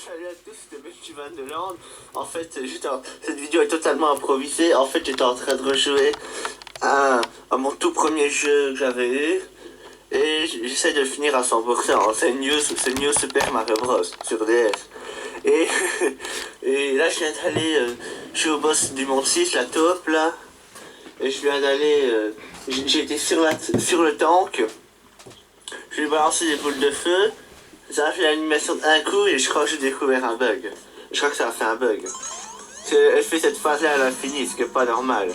Salut à tous, c'était Benjiman de Land. En fait, cette vidéo est totalement improvisée. En fait, j'étais en train de rejouer à mon tout premier jeu que j'avais eu. Et j'essaie de le finir à 100%. C'est New Super Mario Bros. Sur DS. Et, et là, je viens d'aller. Je suis au boss du monde 6, la taupe là. Et je viens d'aller. J'ai été sur le tank. Je lui ai balancé des boules de feu. Ça a fait l'animation d'un coup et je crois que j'ai découvert un bug. Je crois que ça a fait un bug. Elle fait cette phase là à l'infini, ce qui est pas normal.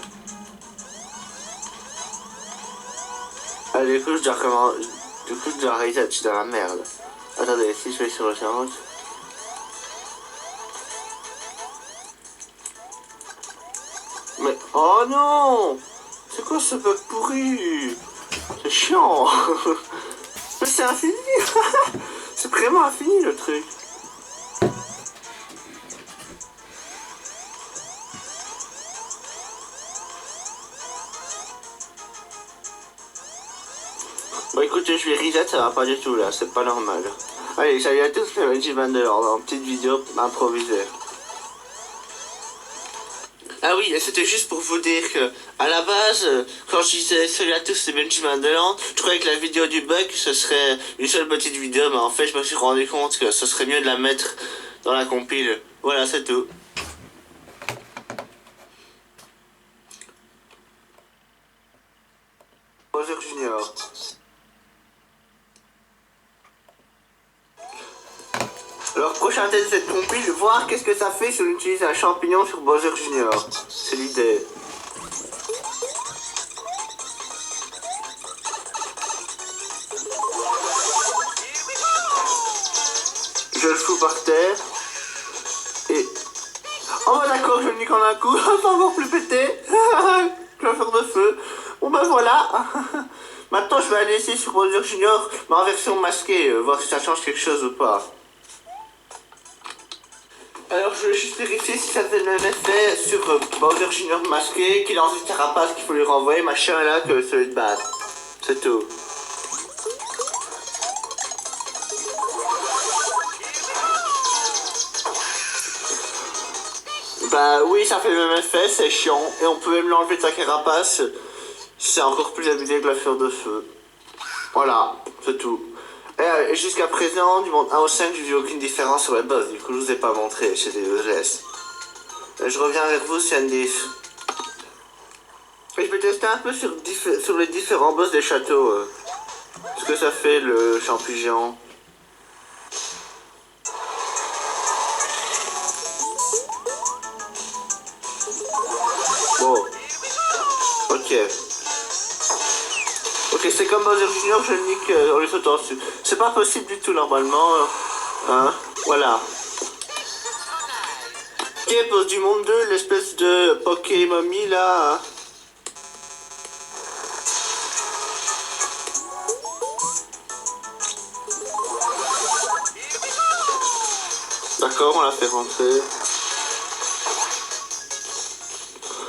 Allez, du coup, je dois reset, je suis dans la merde. Attendez, si je vais sur le challenge. Mais, oh non! C'est quoi ce bug pourri? C'est chiant! Mais c'est infini! C'est vraiment infini le truc! Bon écoutez, je vais reset, ça va pas du tout là, c'est pas normal. Allez, salut à tous, c'est Benjiman de Land, dans une petite vidéo improvisée. Ah oui, et c'était juste pour vous dire que, à la base, quand je disais salut à tous, c'est Benjiman de Land, je croyais que la vidéo du bug, ce serait une seule petite vidéo, mais en fait, je me suis rendu compte que ce serait mieux de la mettre dans la compile. Voilà, c'est tout. Bowser Junior. Alors, prochain test de cette compile, voir qu'est-ce que ça fait si on utilise un champignon sur Bowser Junior. C'est l'idée. Je le fous par terre. Et... oh bah d'accord, je le nique en un coup. Ça va encore plus péter. Je vais faire de feu. Bon bah voilà. Maintenant, je vais aller essayer sur Bowser Junior, mais en version masquée, voir si ça change quelque chose ou pas. Alors je vais juste vérifier si ça fait le même effet sur Bowser Junior masqué, qu'il lance une carapace qu'il faut lui renvoyer, machin là, que celui de base. C'est tout. Bah oui, ça fait le même effet, c'est chiant. Et on peut même l'enlever de sa carapace. C'est encore plus abusé que la fleur de feu. Voilà, c'est tout. Et jusqu'à présent, du monde 1 au 5, j'ai vu aucune différence sur les boss. Du coup, je vous ai pas montré, je laisse. Je reviens vers vous, c'est Andy. Et je vais tester un peu sur les différents boss des châteaux. Ce que ça fait le champignon. Bon. Ok. Ok, c'est comme Bowser Junior, je le nique en lui sautant dessus. C'est pas possible du tout normalement. Hein. Voilà. Ok, boss du monde 2, l'espèce de Pokémon là. Hein. D'accord, on l'a fait rentrer.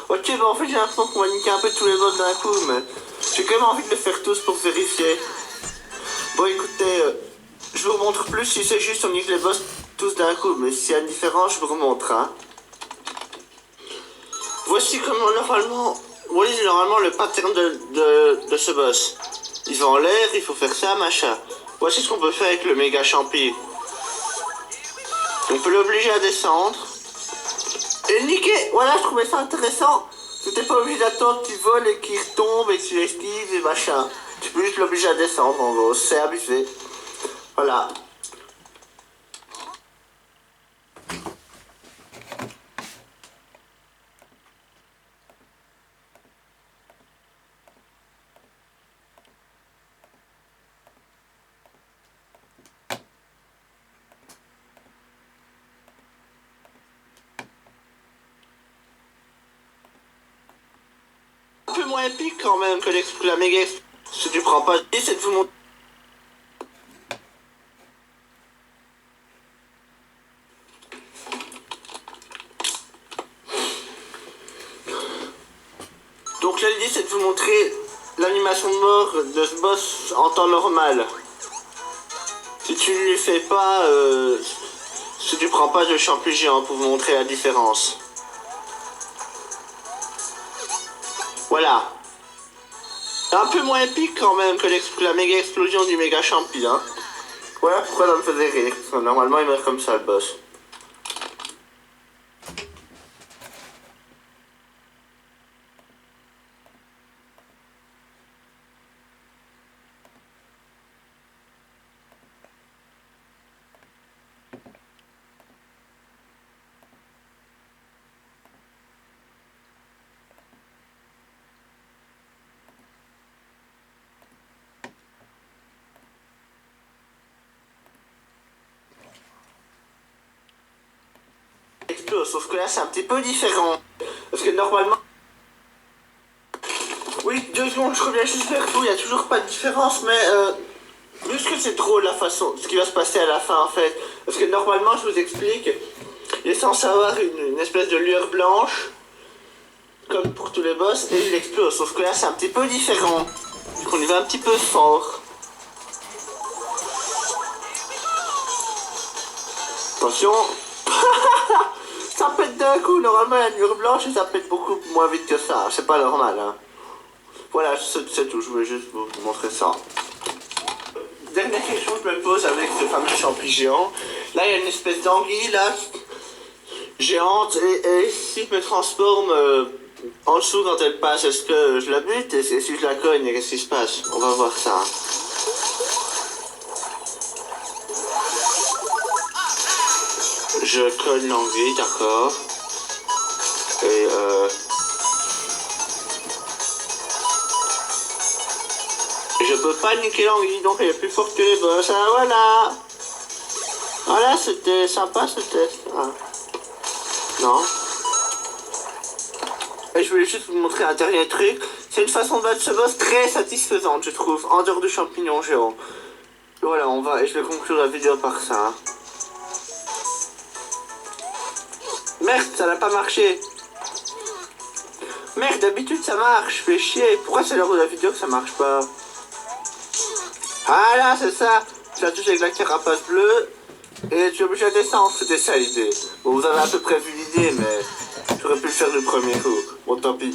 Ok, bah en fait j'ai l'impression qu'on va niquer un peu tous les boss d'un coup, mais j'ai quand même envie de les faire tous pour vérifier. Bon écoutez, je vous montre plus si c'est juste on nique les boss tous d'un coup, mais s'il y a une différence, je vous remontre. Hein. Voici comment normalement le pattern de ce boss. Ils vont en l'air, il faut faire ça, machin. Voici ce qu'on peut faire avec le méga champi. On peut l'obliger à descendre. Et niquer. Voilà, je trouvais ça intéressant. T'es pas obligé d'attendre qu'il vole et qu'il retombe et que tu l'esquives et machin. Tu peux juste l'obliger à descendre en gros, c'est abusé. Voilà. Un peu moins épique quand même que la méga. Si tu prends pas, c'est de vous montrer. Donc là l'idée c'est de vous montrer l'animation de mort de ce boss en temps normal. Si tu ne lui fais pas, Si tu prends pas de champion géant pour vous montrer la différence. Voilà. C'est un peu moins épique quand même que la méga explosion du méga champi, hein. Voilà pourquoi ça me faisait rire. Parce que normalement il meurt comme ça le boss. Explose, sauf que là c'est un petit peu différent. Parce que normalement... Oui, 2 secondes, je reviens juste vers vous, il n'y a toujours pas de différence, mais juste que c'est drôle la façon, ce qui va se passer à la fin en fait. Parce que normalement, je vous explique, il est censé avoir une espèce de lueur blanche, comme pour tous les boss, et il explose. Sauf que là c'est un petit peu différent. Du coup on y va un petit peu fort. Attention. Ça pète d'un coup, normalement la lueur blanche et ça pète beaucoup moins vite que ça, c'est pas normal hein. Voilà, c'est tout, je voulais juste vous montrer ça. Dernière question que je me pose avec ce fameux champignon géant. Là, il y a une espèce d'anguille, là, géante, et si je me transforme en dessous quand elle passe, est-ce que je la bute? Et si je la cogne, qu'est-ce qui se passe? On va voir ça. Je cogne l'anguille, d'accord. Et je peux pas niquer l'anguille, donc elle est plus forte que les boss. Ah voilà. Voilà, c'était sympa ce test. Ah. Non. Et je voulais juste vous montrer un dernier truc. C'est une façon de battre ce boss très satisfaisante, je trouve, en dehors du champignon géant. Et voilà, on va, et je vais conclure la vidéo par ça. Hein. Merde, ça n'a pas marché. Merde, d'habitude ça marche, fais chier. Pourquoi c'est l'heure de la vidéo que ça marche pas? Ah là, c'est ça. Tu la touches avec la carapace bleue. Et tu es obligé de descendre, c'était ça l'idée. Bon, vous avez à peu près vu l'idée, mais j'aurais pu le faire du premier coup. Bon, tant pis.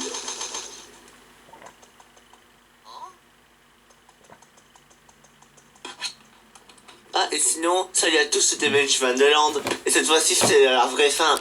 Ah, et sinon, salut à tous, c'était Bench Vandeland. Et cette fois-ci, c'est la vraie fin.